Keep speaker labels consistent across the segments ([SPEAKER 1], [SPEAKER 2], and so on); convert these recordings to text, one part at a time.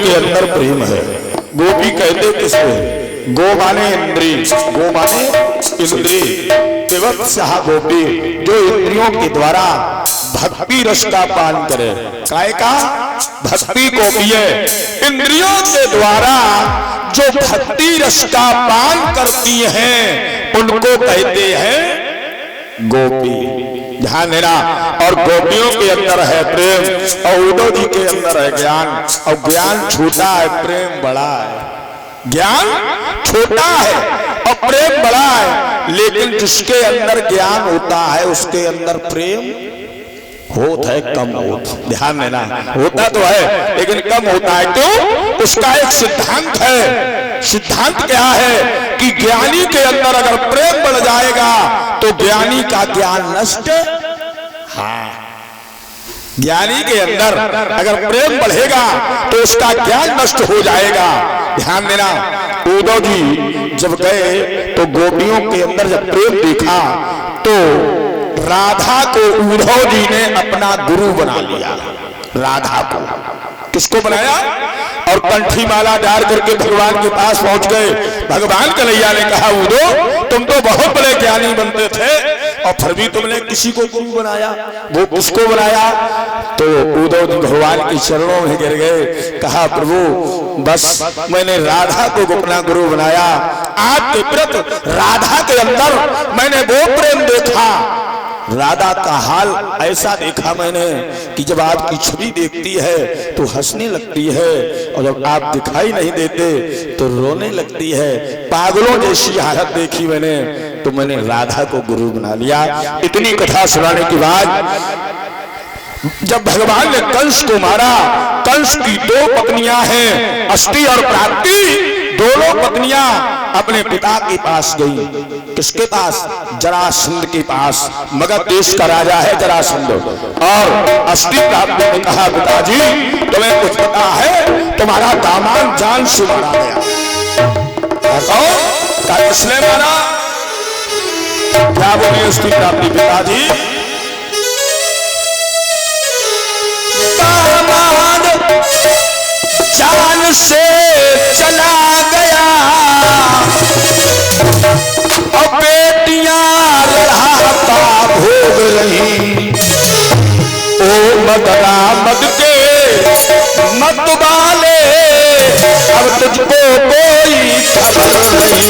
[SPEAKER 1] के अंदर प्रेम है। गोपी कहते किसको? गो माने इंद्री, गो माने इंद्री, विवत्सः गोपी, जो इंद्रियों के द्वारा भक्ति रस का पान करे। काय का? भक्ति को पिए। इंद्रियों के द्वारा जो भक्ति रस का पान करती हैं उनको कहते हैं गोपी। ध्यान देना। और गोपियों के अंदर है प्रेम और उद्धव जी के अंदर है ज्ञान। और ज्ञान छोटा है, प्रेम बड़ा है। ज्ञान छोटा है और प्रेम बड़ा है, लेकिन जिसके अंदर ज्ञान होता है उसके अंदर प्रेम होता है कम होता। ध्यान देना। होता तो है लेकिन कम होता है। क्यों? उसका एक सिद्धांत है। सिद्धांत क्या है कि ज्ञानी के अंदर अगर प्रेम बढ़ जाएगा तो ज्ञानी का ज्ञान नष्ट। हाँ, ज्ञानी के अंदर अगर प्रेम बढ़ेगा तो उसका ज्ञान नष्ट हो जाएगा। ध्यान देना। उद्धव जी जब गए तो गोपियों के अंदर जब प्रेम देखा तो राधा को उद्धव जी ने अपना गुरु बना लिया। राधा को किसको बनाया? और कंठी माला डाल करके भगवान के पास पहुंच गए। भगवान कन्हैया ने कहा उद्धव तुम तो बहुत बड़े ज्ञानी बनते थे और फिर भी तुमने किसी को गुरु बनाया। वो किसको बनाया? तो उद्धव जी भगवान के चरणों में गिर गए। कहा प्रभु बस मैंने राधा को अपना गुरु बनाया। आपके प्रति राधा के अंदर मैंने वो प्रेम देखा। राधा का हाल ऐसा देखा मैंने कि जब आपकी छवि देखती है तो हंसने लगती है और जब आप दिखाई नहीं देते तो रोने लगती है। पागलों जैसी हालत देखी मैंने, तो मैंने राधा को गुरु बना लिया। इतनी कथा सुनाने के बाद जब भगवान ने कंस को मारा, कंस की दो पत्नियां हैं, अष्टि और प्राप्ति, दोनों पत्नियां अपने पिता के पास गई। किसके पास? जरासंध के पास। मगध देश का राजा है जरासंध। और अष्टि प्राप्ति ने कहा पिताजी तुम्हें कुछ पता है? तुम्हारा दामाद जान से मारा गया। कौन? किसने मारा? क्या बोली अष्टि प्राप्ति? पिताजी दामाद जान से चला गया और बेटियां लड़ाता भोग रही। ओ मदरा मद के मत वाले अब तुझको कोई खबर नहीं।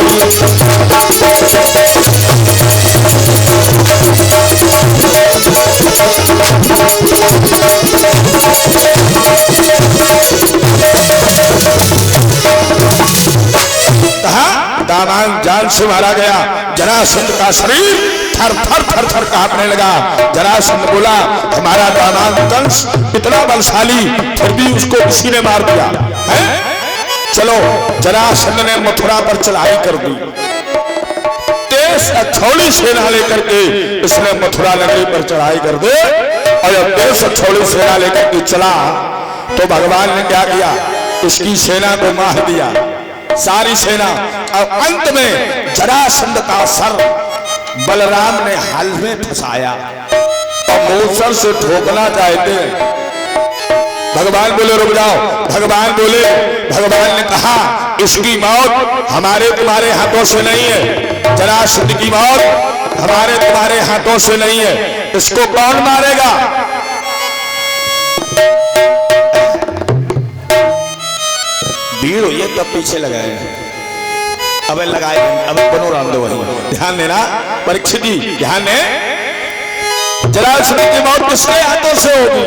[SPEAKER 1] दामाद जान से मारा गया। जरासंध का शरीर थर थर थर थर कांपने लगा। जरासंध बोला हमारा दामाद कंस इतना बलशाली फिर भी उसको किसी ने मार दिया है? चलो जरासंध ने मथुरा पर चढ़ाई कर दी। 23 अक्षौणी सेना लेकर के इसने मथुरा नगरी पर चढ़ाई कर दे। और जब 23 अक्षौणी सेना लेकर के चला तो भगवान ने क्या किया? उसकी सेना को मार दिया, सारी सेना। और अंत में जरासंध का सर बलराम ने हल में फंसाया और मूसर से ठोकना चाहते। भगवान बोले रुक जाओ। भगवान ने कहा इसकी मौत हमारे तुम्हारे हाथों से नहीं है। जरासंध की मौत हमारे तुम्हारे हाथों से नहीं है। इसको कौन मारेगा? भीड़ हुई है तब पीछे लगाए। अब लगाए, अब बनो राम दो वही। ध्यान देना परीक्षित जी, ध्यान दे। जरासंध की मौत किसके हाथों से होगी?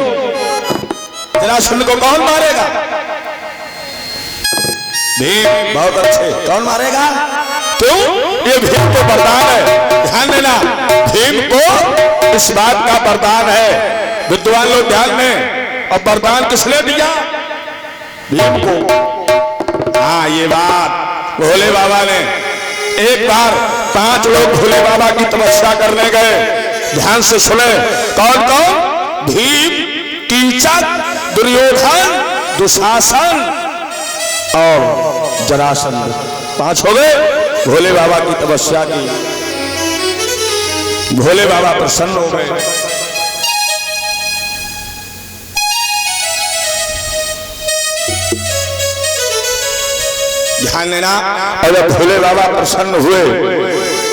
[SPEAKER 1] जरासंध को कौन मारेगा? भीम। बहुत अच्छे। कौन मारेगा? क्यों? ये भीम को वरदान है। ध्यान देना, भीम को इस बात का वरदान है। विद्वान लोग ध्यान दें। और वरदान किसने दिया? भीम को। हाँ, ये बात भोले बाबा ने। एक बार 5 लोग भोले बाबा की तपस्या करने गए। ध्यान से सुने। कौन कौन? भीम, कीचक, दुर्योधन, दुशासन और जरासंध। 5 हो गए। भोले बाबा की तपस्या की। भोले बाबा प्रसन्न हो गए। ध्यान देना। और जब भोले बाबा प्रसन्न हुए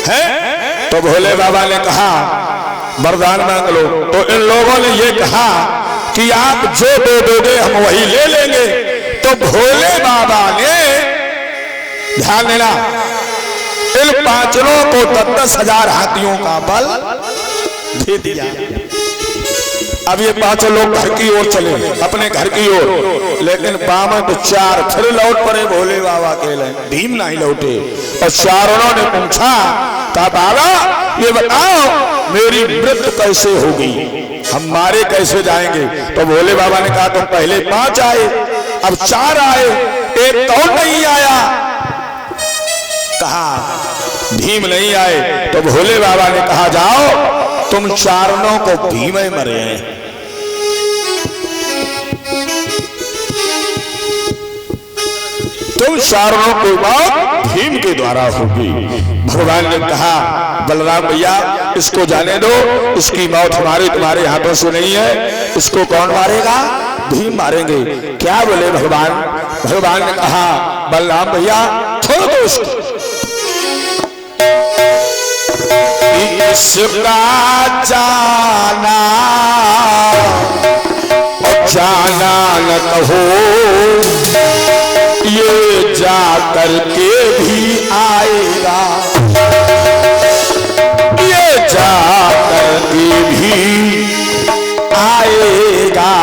[SPEAKER 1] हैं तो भोले बाबा ने कहा वरदान मांग लो। तो इन लोगों ने ये कहा कि आप जो दे दोगे हम वही ले लेंगे। तो भोले बाबा ने, ध्यान देना, इन पांचों को 10,000 हाथियों का बल दे दिया। अब ये पांचों लोग घर की ओर चले, अपने घर की ओर, लेकिन बामन 4 फिर लौट पड़े भोले बाबा के लिए। भीम नहीं लौटे। और चारों ने पूछा कहा बाबा ये बताओ मेरी मृत्यु कैसे होगी, हम मारे कैसे जाएंगे। तो भोले बाबा ने कहा तुम पहले 5 आए, अब 4 आए, एक कौन नहीं आया। कहा भीम नहीं आए। तो भोले बाबा ने कहा जाओ तुम चारों को भीम ही मरे हैं। तुम चारों को मौत भीम के द्वारा होगी। भगवान ने कहा बलराम भैया इसको जाने दो, इसकी मौत हमारे तुम्हारे हाथों से नहीं है, इसको कौन मारेगा, भीम मारेंगे। क्या बोले भगवान। भगवान ने कहा बलराम भैया छोड़ दो इसको। इसका जाना और जाना न कहो, ये जा करके भी आएगा, ये जा करके भी आएगा।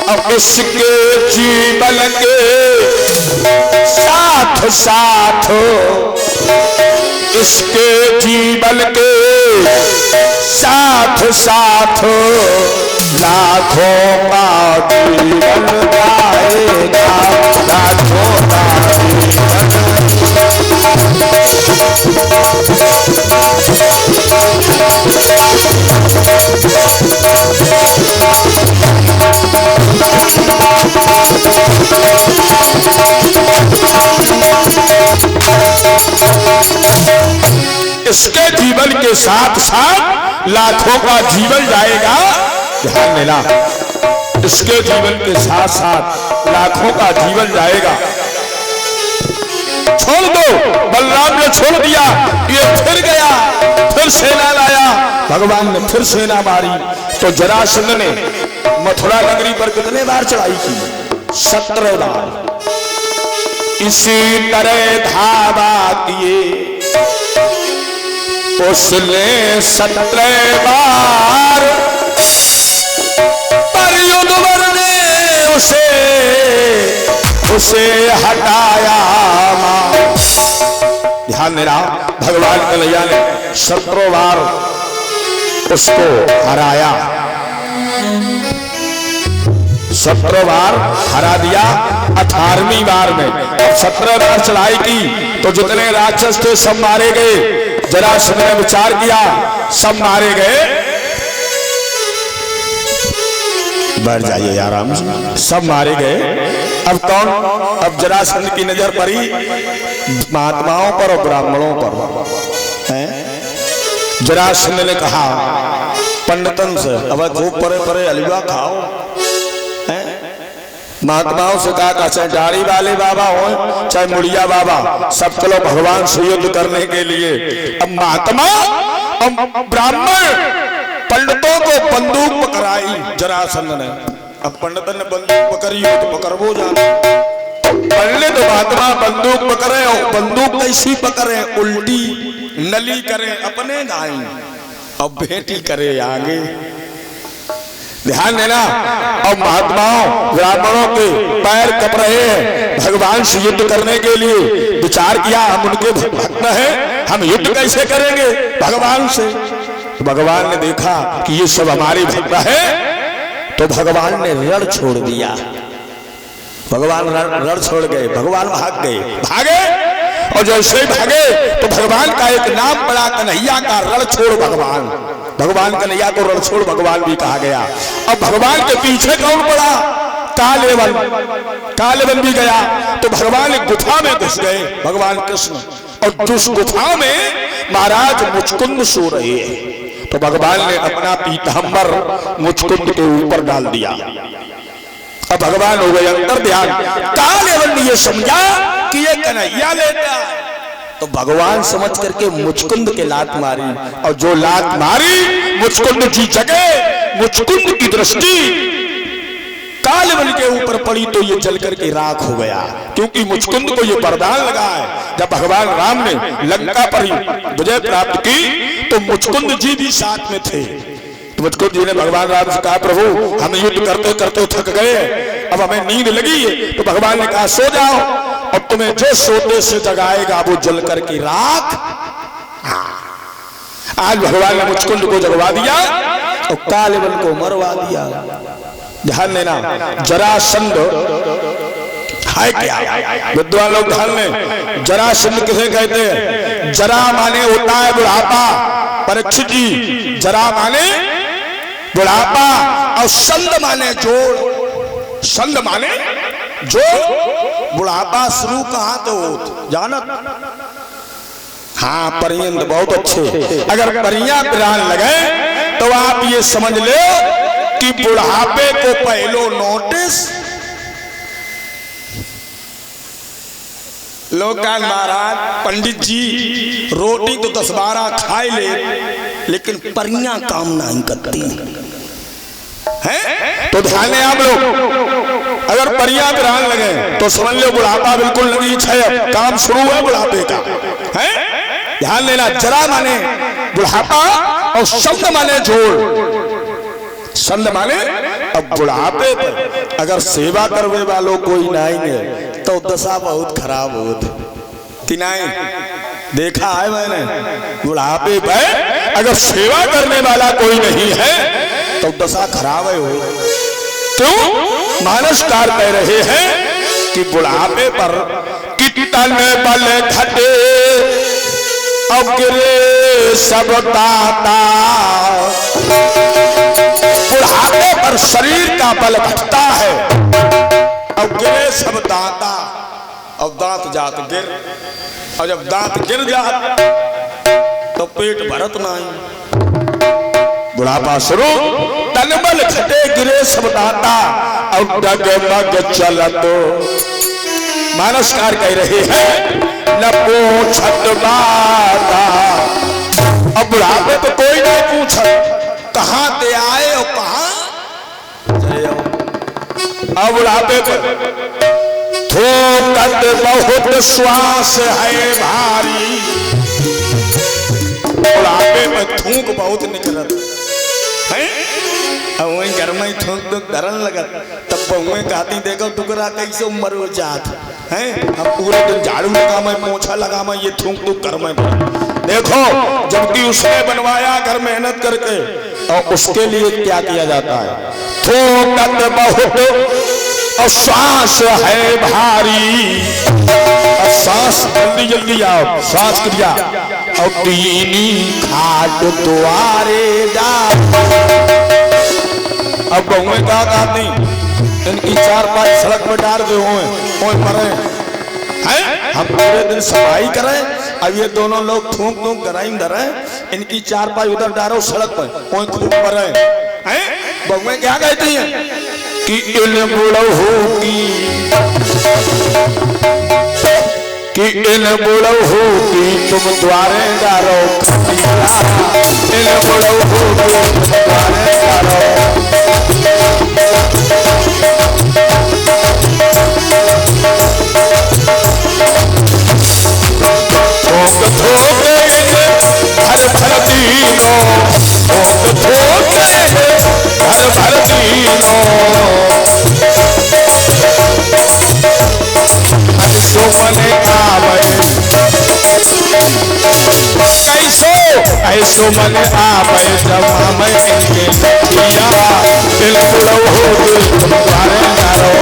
[SPEAKER 1] अब इसके जीवन के साथ साथ, इसके जीवन के साथ साथ लाखों का जीवन जाएगा, लाखों का इसके जीवन के साथ साथ लाखों का जीवन जाएगा। ध्यान देना, इसके जीवन के साथ साथ लाखों का जीवन जाएगा। छोड़ दो। बलराम ने छोड़ दिया, ये फिर गया, फिर सेना लाया। भगवान ने फिर सेना मारी। तो जरासंध ने मथुरा नगरी पर कितने बार चढ़ाई की, 17 बार। इसी तरह धावा किए उसने 17 बार, पर युद्धवर ने उसे हटाया। ध्यान देना, भगवान कन्हैया ने 17 बार उसको हराया, 17 बार हरा दिया। 18वीं बार में 17 बार चढ़ाई की तो जितने राक्षस थे सब मारे गए। जरासंध ने विचार किया सब मारे गए, बैठ जाइए आराम से, सब मारे गए। अब कौन, अब जरासंध की नजर पड़ी महात्माओं पर और ब्राह्मणों पर हैं। जरासंध ने कहा पंडितन से अब खूब परे परे हलवा खाओ। महात्माओं से कहा चाहे दाढ़ी वाले बाबा हो चाहे मुड़िया बाबा, सब चलो भगवान से युद्ध करने के लिए। अब महात्मा और ब्राह्मण पंडितों को बंदूक पकड़ाई जरासंध ने। अब पंडितन ने बंदूक पकड़ी हो तो पकड़ो जाना। पंडित महात्मा बंदूक पकड़े, और बंदूक कैसी पकड़े, उल्टी नली करे अपने गाय और बेटी करे आगे। ध्यान देना। और महात्माओं ब्राह्मणों के पैर कप रहे हैं भगवान से युद्ध करने के लिए। विचार किया हम उनके भक्त हैं, हम युद्ध कैसे करेंगे भगवान से। तो भगवान ने देखा कि ये सब हमारे भक्त हैं, तो भगवान ने रण छोड़ दिया। भगवान रण छोड़ गए, भगवान भागे। और जैसे ही भागे तो भगवान का एक नाम पड़ा कन्हैया का रण छोड़ भगवान। भगवान कन्हैया को रण छोड़ भगवान भी कहा गया। अब भगवान के पीछे कौन पड़ा, कालेवन भी गया। तो भगवान एक गुफा में घुस गए भगवान कृष्ण, और जिस गुफा में महाराज मुचकुंद सो रहे हैं, तो भगवान ने अपना पीतांबर मुचकुंद के ऊपर डाल दिया। अब भगवान हो गए अंतर ध्यान। कालेवन ये समझा कि ये कन्हैया लेता है। तो भगवान समझ करके मुचकुंद के लात मारी, और जो लात मारी मुचकुंद की जगह मुचकुंद की दृष्टि कालवन के ऊपर पड़ी तो ये जल करके राख हो गया, क्योंकि मुचकुंद को ये वरदान लगा है। जब भगवान राम ने लंका पर विजय प्राप्त की तो मुचकुंद जी भी साथ में थे। तो मुचकुंद जी ने भगवान राम से कहा, प्रभु हम युद्ध करते करते थक गए, अब हमें नींद लगी है। तो भगवान ने कहा, सो जाओ, और तुम्हें जो सोते से जगाएगा वो जल करके राख। आज भगवान ने मुचकुंद को जगवा दिया और कालवन को मरवा दिया। ध्यान देना, जरासंध है क्या? विद्वान लोग ध्यान में, जरासंध किसे कहते हैं? जरा माने होता है बुढ़ापा। परीक्षित जी, जरा माने बुढ़ापा और संध माने जोड़। संध माने जोड़। बुढ़ापा शुरू कहां तो जानत? हाँ, पर्यंत बहुत अच्छे। अगर परियां पिरान लगे तो आप ये समझ ले कि बुढ़ापे को पहलो नोटिस। लोग महाराज पंडित जी रोटी तो 10-12 खाए ले, लेकिन परियां काम नहीं करती हैं। तो ध्यान दें आप लोग, अगर परियां ग्रहण लगे तो समझ लो बुढ़ापा बिल्कुल नहीं है, काम शुरू है बुढ़ापे का है। ध्यान देना, जरा माने बुढ़ापा और शब्द माने जोड़। संध माने अब बुढ़ापे पर अगर सेवा करने वालों कोई नहीं है तो दशा बहुत खराब होती कि नहीं? देखा है मैंने, बुढ़ापे पर अगर सेवा करने वाला कोई नहीं है तो दशा खराब है। हो क्यों? मानसकार कह रहे हैं कि बुढ़ापे पर कितन बल घटे अब गिरे सब दाता। बुढ़ापे पर शरीर का बल घटता है, अब गिरे सब दाता। अब दांत जात गिर, और जब दांत गिर जात तो पेट भरत नहीं। बुढ़ापा शुरू, तन बल घटे गिरे सब दाता, और डगमग चलत। मानसकार कह रहे हैं न पूछत बाता। अब बुढ़ापे तो कोई नहीं पूछत कहां ते आए और कहां चले जाओ। अब बुढ़ापे पर थोकत बहुत श्वास है भारी। बुढ़ापे में थूक बहुत निकलत है। अब वही घर में थूक तो डरन लगत, तब बहुए कहती देखो टुकड़ा कैसे उम्र हो जात है। हम पूरे दिन झाड़ू लगा मैं, पोछा लगा मैं, ये थूक तो घर में देखो। जबकि उसने बनवाया घर मेहनत करके, और उसके लिए क्या किया जाता है? थोकत बहुत और श्वास है भारी। और सांस जल्दी जल्दी आओ, श्वास क्रिया। और तीनी खाट द्वारे जा। अब बहुए का काम नहीं, इनकी 4-5 सड़क में डाल दे हुए मरे हैं। हम पूरे दिन सफाई करें, अब ये दोनों लोग थूक थूक गराइम धरे, इनकी 4-5 उधर डालो सड़क पर, कोई खूब मरे हैं। बहुए क्या कहती हैं कि इन बुढ़ऊ की तुम द्वारे डालो। इन बुढ़ऊ की तुम द्वारे डालो। हर भर दीनो, हर भर दीनो। सुमन आवे कैसो ऐसो मन आवे जब हम इनके लिया। दिल बुढ़ऊ हो तुम द्वारे डालो।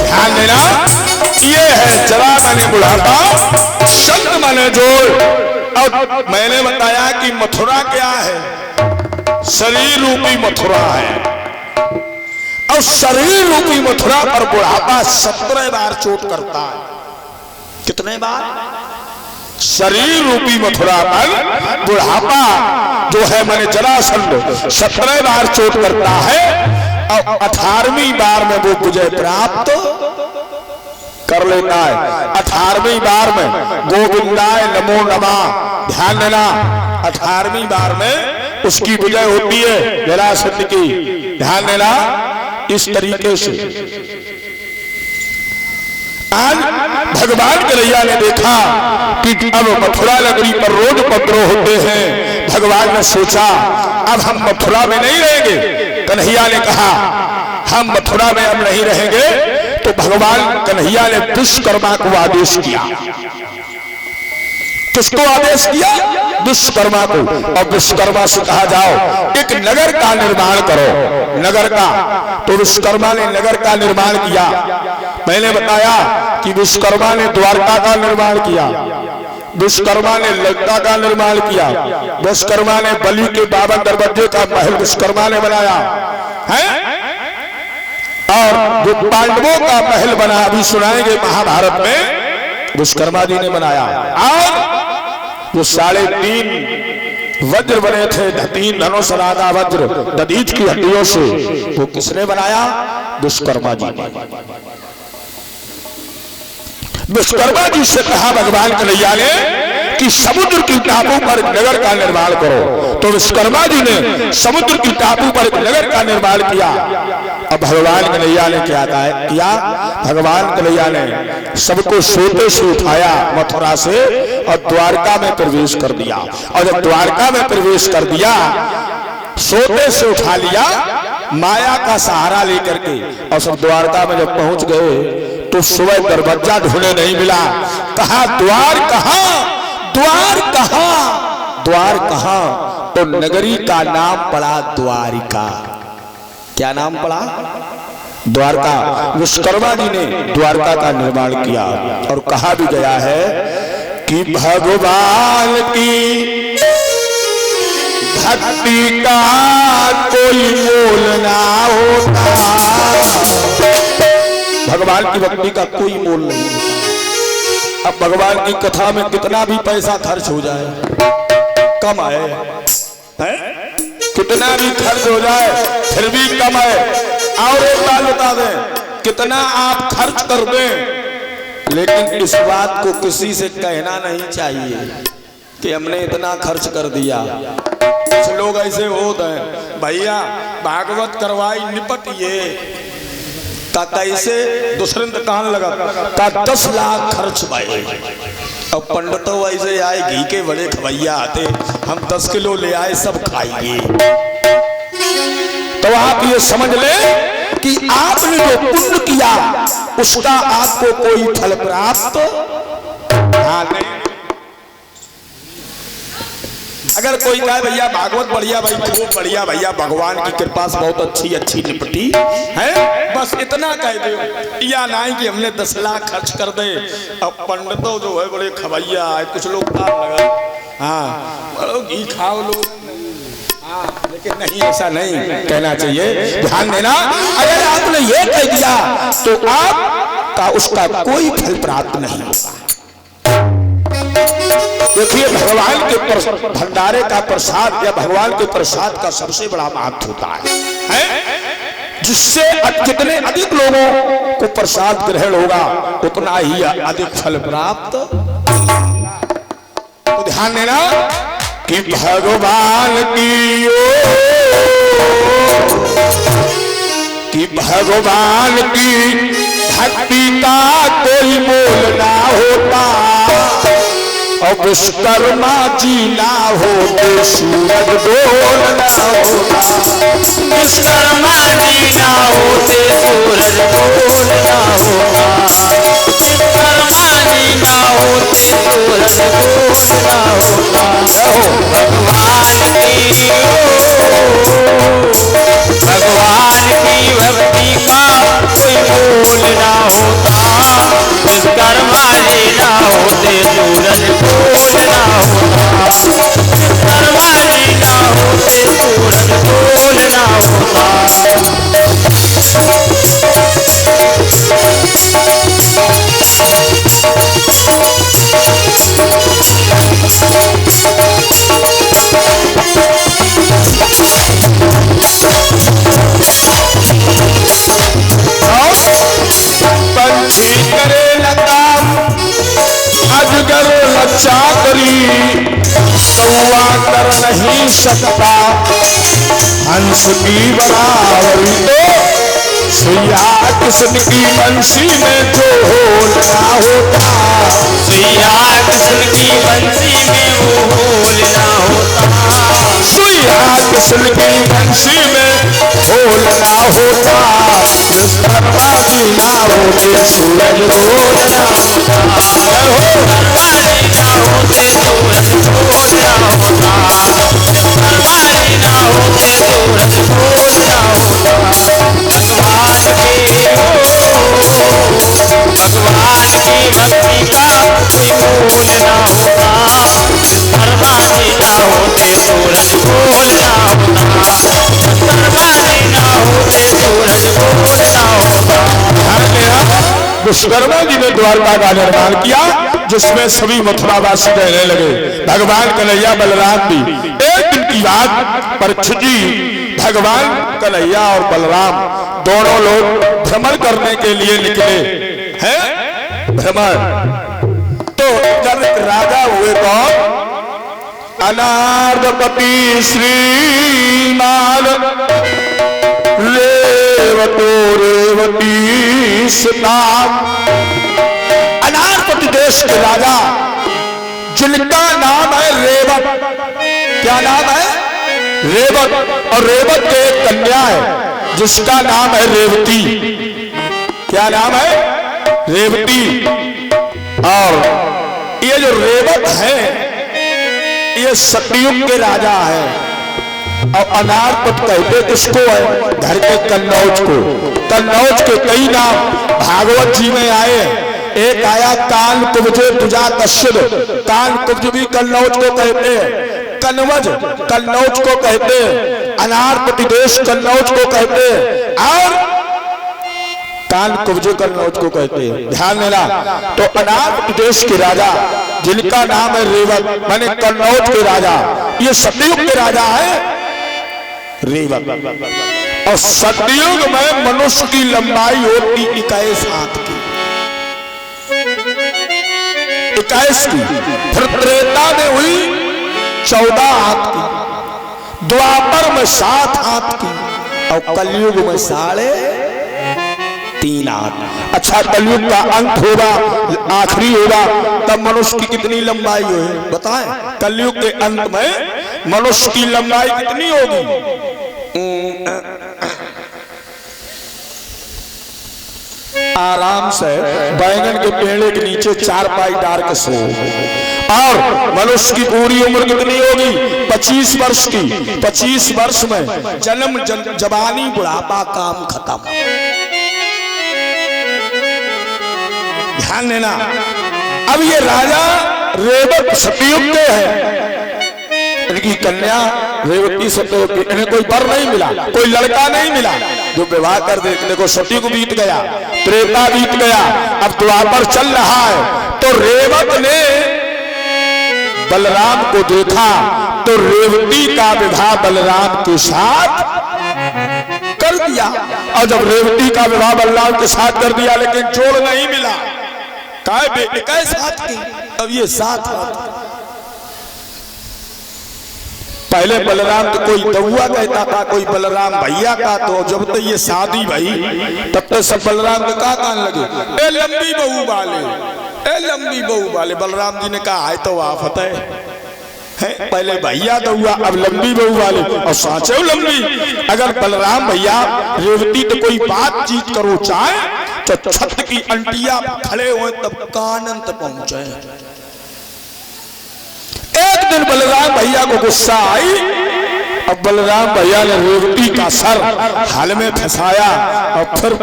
[SPEAKER 1] ध्यान देना, ये है जरा मैंने बुढ़ापा। माने जोड़। और मैंने बताया कि मथुरा क्या है, शरीर रूपी मथुरा है, और शरीर रूपी मथुरा पर बुढ़ापा 17 बार चोट करता है। कितने बार? शरीर रूपी मथुरा पर बुढ़ापा जो है मैंने जरासंध 17 बार चोट करता है, और 18वीं बार में वो विजय प्राप्त कर लेता है। 18वीं बार में गोविंदाय नमो नमः, ध्यान देना, 18वीं बार में उसकी विजय होती है जरासंध की, ध्यान देना। इस तरीके से आज भगवान कन्हैया ने देखा कि अब मथुरा नगरी पर रोज उपद्रव होते हैं। भगवान ने सोचा अब हम मथुरा में नहीं रहेंगे। कन्हैया ने कहा हम मथुरा में अब नहीं रहेंगे, तो भगवान कन्हैया ने विश्वकर्मा को आदेश किया। किसको आदेश किया? विश्वकर्मा को। और विश्वकर्मा से कहा जाओ एक नगर का निर्माण करो, नगर का। तो विश्वकर्मा ने नगर का निर्माण किया। मैंने बताया कि विश्वकर्मा ने द्वारका का निर्माण किया, विश्वकर्मा ने लंका का निर्माण किया, विश्वकर्मा ने बलि के 52 दरवाजे का महल विश्वकर्मा ने बनाया है, और जो पांडवों का महल बना अभी सुनाएंगे महाभारत में, विश्वकर्मा जी ने बनाया। और जो 3.5 वज्र बने थे, 3 धनुष राधा वज्र दधीच की हड्डियों से, वो किसने बनाया? विश्वकर्मा जी ने। विश्वकर्मा जी से कहा भगवान कन्हैया ने कि समुद्र की टापू पर नगर का निर्माण करो। तो विश्वकर्मा जी ने समुद्र की टापू पर नगर का निर्माण किया। अब भगवान कन्हैया ने क्या किया? भगवान कन्हैया ने सबको सोते से उठाया मथुरा से और द्वारका में प्रवेश कर दिया। और जब द्वारका में प्रवेश कर दिया, सोते से उठा लिया माया का सहारा लेकर के, और सब द्वारका में जब पहुंच गए तो सुबह दरवाजा ढूंढे नहीं मिला। कहा द्वार कहां, द्वार कहां, द्वार कहां? तो नगरी का नाम पड़ा द्वारिका। क्या नाम पड़ा? द्वारका। विश्वकर्मा जी ने द्वारका का निर्माण किया। और कहा भी गया है कि भगवान की भक्ति का कोई मोल ना होता, भगवान की भक्ति का कोई मोल नहीं होता। अब भगवान की कथा में कितना भी पैसा खर्च हो जाए, कम आए है? कितना भी खर्च हो जाए फिर भी कम है। और एक बात बता दें, कितना आप खर्च कर दें, लेकिन इस बात को किसी से कहना नहीं चाहिए कि हमने इतना खर्च कर दिया। कुछ लोग ऐसे होते हैं, भैया भागवत करवाई निपटिए का कैसे दूसरे दुकान लगा का 10 लाख खर्च भाई। अब पंडितों ऐसे आए, घी के बड़े खवैया आते, हम 10 किलो ले आए सब खाएंगे। तो आप ये समझ ले कि आपने जो पुण्य किया उसका आपको कोई फल प्राप्त नहीं। अगर कोई कहे भैया भागवत बढ़िया, भाई खूब बढ़िया भैया, भगवान की कृपा से बहुत अच्छी निपटी है, बस इतना कह दो, या नहीं कि हमने 10 लाख खर्च कर दे। अब पंडितों जो है बड़े खवैया है, कुछ लोग लगा हाँ घी खाओ लोग, लेकिन नहीं, ऐसा नहीं कहना चाहिए। ध्यान देना, अगर आपने ये कह दिया तो आपका उसका कोई फल प्राप्त नहीं होगा। देखिए भगवान के भंडारे का प्रसाद या भगवान के प्रसाद का सबसे बड़ा महत्व होता है? जिससे जितने अधिक लोगों को प्रसाद ग्रहण होगा उतना ही अधिक फल प्राप्त। तो ध्यान देना कि भगवान की भक्ति का कोई मोल ना होता, और विश्वकर्मा जी ना होते सूरज डोल ना होता,
[SPEAKER 2] विश्वकर्मा जी ना होते सूरज डोल ना होता, विश्वकर्मा जी ना होते सूरज डोल ना होता। भगवान की भक्ति का कोई मोल ना होता, विश्वकर्मा जी ना होते सूरज
[SPEAKER 1] चाकरी कौआ कर नहीं सकता हंस की बराबरी। तो सुइया कृष्ण की बंसी में जो होलना होता,
[SPEAKER 2] सुइया कृष्ण की बंसी में वो होलना होता,
[SPEAKER 1] सुइया कृष्ण की बंसी में होलना होता। विश्वकर्मा जी ना होते सूरज बोलना होता,
[SPEAKER 2] हमारे ना होते सूरज बोलना होता, हमारे ना होते सूरज बोलना होता। भगवान की भक्ति का कोई मोल ना होता, हमारे ना होते सूरज बोलना होता, हमारे ना होते सूरज बोलना होता।
[SPEAKER 1] विश्वकर्मा जी ने द्वारका का निर्माण किया जिसमें सभी मथुरावासी रहने लगे। भगवान कन्हैया बलराम भी एक दिन की बात परीक्षित जी भगवान कन्हैया और बलराम दोनों लोग भ्रमण करने के लिए निकले हैं। भ्रमण तो जब राजा हुए कौन? अनार्दपति श्रीमान रेवतो रेवती सीताम। अनारपति देश के राजा जिनका नाम है रेवत। क्या नाम है? रेवत। और रेवत के एक कन्या है जिसका नाम है रेवती। क्या नाम है? रेवती। और ये जो रेवत है ये सतयुग के राजा है। और अनारपत कहते किसको है? घर के कन्नौज को। कन्नौज के कई नाम भागवत जी में आए। एक आया कान कुब्जे तुजा कश्यप। कान कुब्ज भी कन्नौज को कहते हैं, कन्वज कन्नौज को कहते हैं, अनारपति देश कन्नौज को कहते हैं और कान कुब्जे कन्नौज को कहते हैं। ध्यान देना। तो अनारपति देश के राजा जिनका नाम है रेवत माने कन्नौज के राजा, ये सतयुग के राजा है रेवत। और सतयुग में मनुष्य की लंबाई होती 21 हाथ की, 21 की। फिर त्रेता में हुई 14 हाथ की, द्वापर में 7 हाथ की और कलयुग में 3.5 हाथ। अच्छा कलयुग का अंत होगा, आखिरी होगा, तब मनुष्य की कितनी लंबाई होगी बताएं? कलयुग के अंत में मनुष्य की लंबाई कितनी होगी? आराम से बैंगन के पेड़ के नीचे 4 पाई डाल के सो। और मनुष्य की पूरी उम्र कितनी होगी? 25 वर्ष की। 25 वर्ष में जन्म जवानी बुढ़ापा काम खत्म। ध्यान देना। अब ये राजा रेवत सतयुग के हैं, इनकी कन्या रेवती सतयुग की। इन्हें कोई वर नहीं मिला, कोई लड़का नहीं मिला जो विवाह कर दे। देखो सतयुग बीत गया, त्रेता बीत गया, अब द्वापर चल रहा है। तो रेवत ने बलराम को देखा तो रेवती का विवाह बलराम के साथ कर दिया। और जब रेवती का विवाह बलराम के साथ कर दिया लेकिन जोड़ नहीं मिला, काय बेटे काय साथ की, अब ये 7 हाथ। पहले बलराम तो कोई दौआ कहता था, कोई बलराम भैया का। तो जब तक ये शादी भई तब तक सब बलराम के का कान लगे, ए लंबी बहू वाले, ए लंबी बहू वाले। बलराम जी ने कहा है तो आफत है। पहले भैया दौआ अब लंबी बहू वाले, और साचे लंबी। अगर बलराम भैया रेवती तो कोई बातचीत करो चाहे तो छत की अंटिया खड़े हुए तब कानन तक पहुंचे। एक दिन बलराम भैया को गुस्सा आई। अब बलराम भैया ने रेवती का सर हल में फंसाया और फिर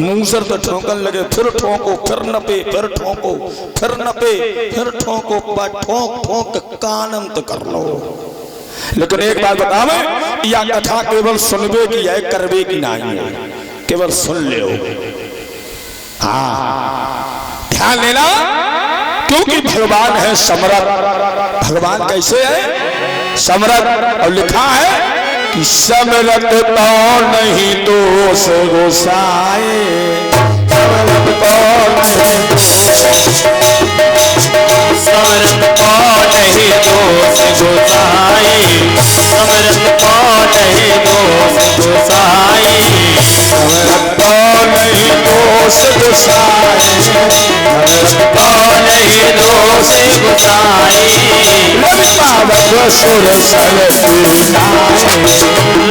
[SPEAKER 1] मूसर तो ठोकन लगे। फिर ठोको, फिर नपे, फिर ठोको, फिर नपे, फिर ठोको, ठोक ठोक कानंत कर लो। लेकिन एक बात बतावे, यह कथा केवल सुनबे की है, करबे की नहीं है, केवल सुन ले। हाँ ध्यान देना, क्योंकि भगवान है समरथ। भगवान कैसे है? समरथ। और लिखा है कि समरथ तो नहीं दोष गोसाए, समरथ तो नहीं, समरथ दोष गुसाए
[SPEAKER 2] नहीं दोष गुसाई
[SPEAKER 1] रवि पावक सुर सल की नाई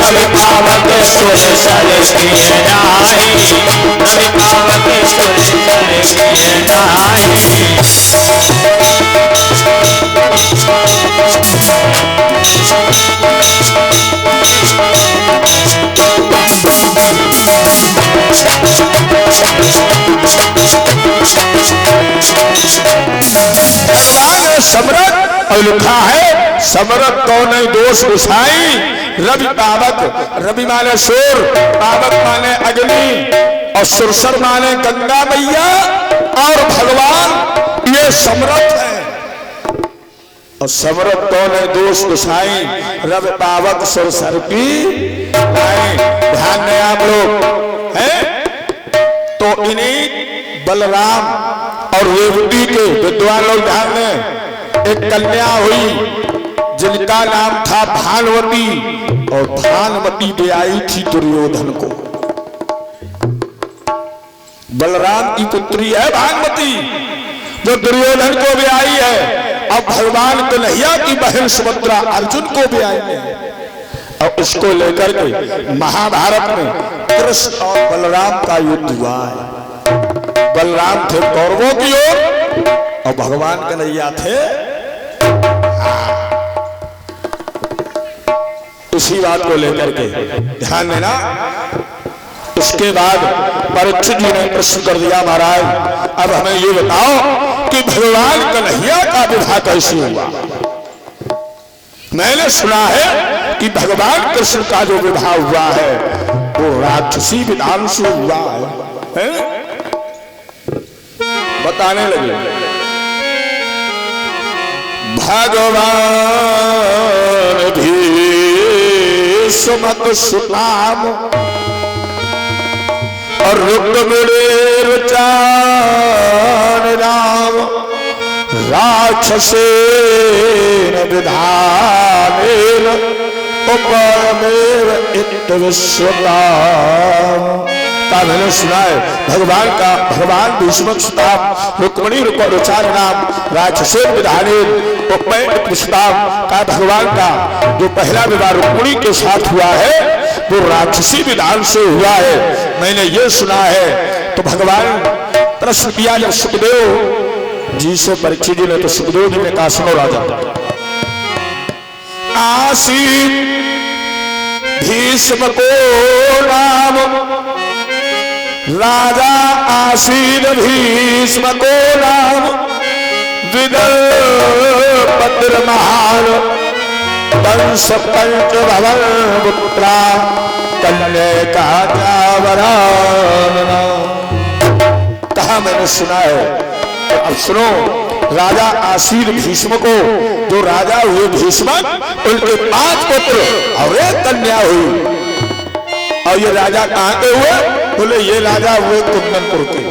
[SPEAKER 2] रवि पावक सुर सल की नाई रवि पावक सुर सल की नाई
[SPEAKER 1] भगवान समरथ और लिखा है समरथ तो नहीं दोष गुसाई रवि पावक रवि माने सूर पावक माने अग्नि और सुरसर माने गंगा मैया और भगवान ये समरथ है और समरथ तो नहीं दोष गुसाई रवि पावक सुरसर की ध्यान दें आप लोग हैं तो इन्हीं बलराम और रेवती के विद्वान लोग ध्यान दें एक कन्या हुई जिनका नाम था भानुमती और भानुमती ब्याई थी दुर्योधन को बलराम की पुत्री है भानुमती जो दुर्योधन को ब्याई है अब भगवान कन्हैया की बहन सुभद्रा अर्जुन को ब्याई है और उसको लेकर के महाभारत में कृष्ण और बलराम का युद्ध हुआ है बलराम थे कौरवों की ओर और भगवान कन्हैया थे इसी बात को लेकर के ध्यान देना इसके बाद परीक्षित जी ने प्रश्न कर दिया महाराज अब हमें ये बताओ कि भगवान कन्हैया का विवाह कैसे हुआ मैंने सुना है कि भगवान कृष्ण का जो विवाह हुआ है वो राक्षसी विधान से हुआ है? बताने लगे भगवान भीष्मक सुताम और रुक्मिणी रुचान राम राक्षसेन विधानेन उपरमेव इत विश्वनाम का मैंने सुना है भगवान भीष्मक सुताम रुक्मिणी रुचान नाम राक्षसेन विधानेन उपरमेव विश्वनाम का भगवान का जो पहला विवाह रुक्मिणी के साथ हुआ है वो राक्षसी विधान से हुआ है मैंने ये सुना है। तो भगवान प्रश्न किया जब सुखदेव जी से परीक्षित जी ने तो सुखदेव जी ने कहा सुनो राजा आसीन भीष्म को नाम राजा आसीन भीष्म को नाम विदर्पत्र महान वंश पंच भवन पुत्रा कन्या कहा मैंने सुना है। तो अब सुनो राजा आसीन भीष्म को जो राजा हुए भीष्मक उनके 5 पुत्र और 1 कन्या हुई और ये राजा कहां के हुए बोले ये राजा हुए कुंदनपुर के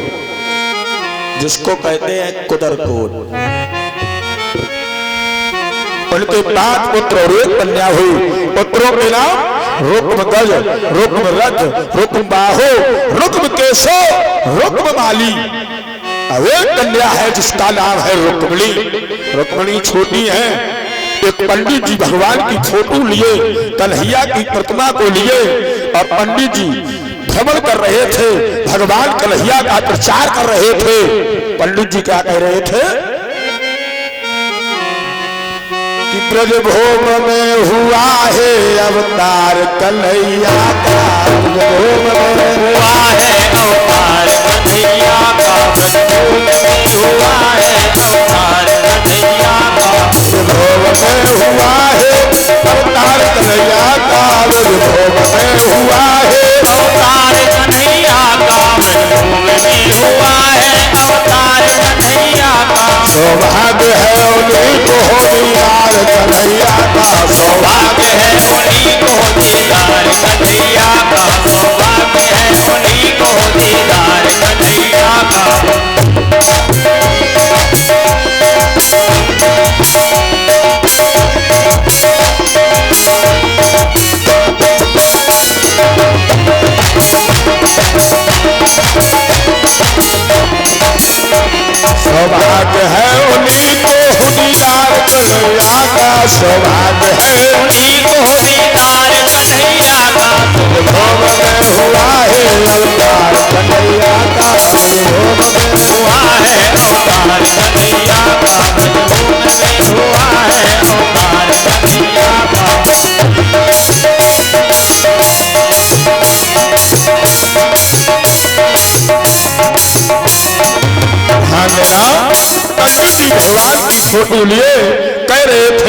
[SPEAKER 1] जिसको कहते हैं कुदरकोट उनके 5 पुत्र और 1 कन्या हुई पुत्रों के नाम रुक्म गज रुक्म रथ रुक्म बाहो रुक्म केशो रुक्म माली और 1 कन्या है जिसका नाम है रुक्मिणी रुक्मिणी छोटी है एक पंडित जी भगवान की फोटो लिए कन्हैया की प्रतिमा को लिए और पंडित जी भ्रमण कर रहे थे भगवान कन्हैया का प्रचार कर रहे थे। पंडित जी क्या कह रहे थे कि ब्रजभूम में हुआ है अवतार कन्हैया का ब्रजभूम में हुआ है अवतार कन्हैया का ब्रजभूम में हुआ है अवतार कन्हैया का ब्रजभूम में हुआ है अवतार कन्हैया का ब्रजभूम में हुआ है अवतार कन्हैया का ब्रजभूम में हुआ है अवतार कन्हैया का सौभाग्य है उन्हीं को हो दीदार कन्हैया का सौभाग्य है उन्हीं को हो दीदार कन्हैया का सौभाग्य है उन्हीं को हो दीदार कन्हैया का सौभाग्य है।
[SPEAKER 2] उन्हीं को दीदार कन्हैया का
[SPEAKER 1] भोग में हुआ है अवतार कन्हैया का, भोग में
[SPEAKER 2] हुआ है अवतार कन्हैया का, ब्रजभूमि में हुआ है अवतार कन्हैया का।
[SPEAKER 1] हाँ मेरा कंजू जी भगवान की फोटो लिए कह रहे थे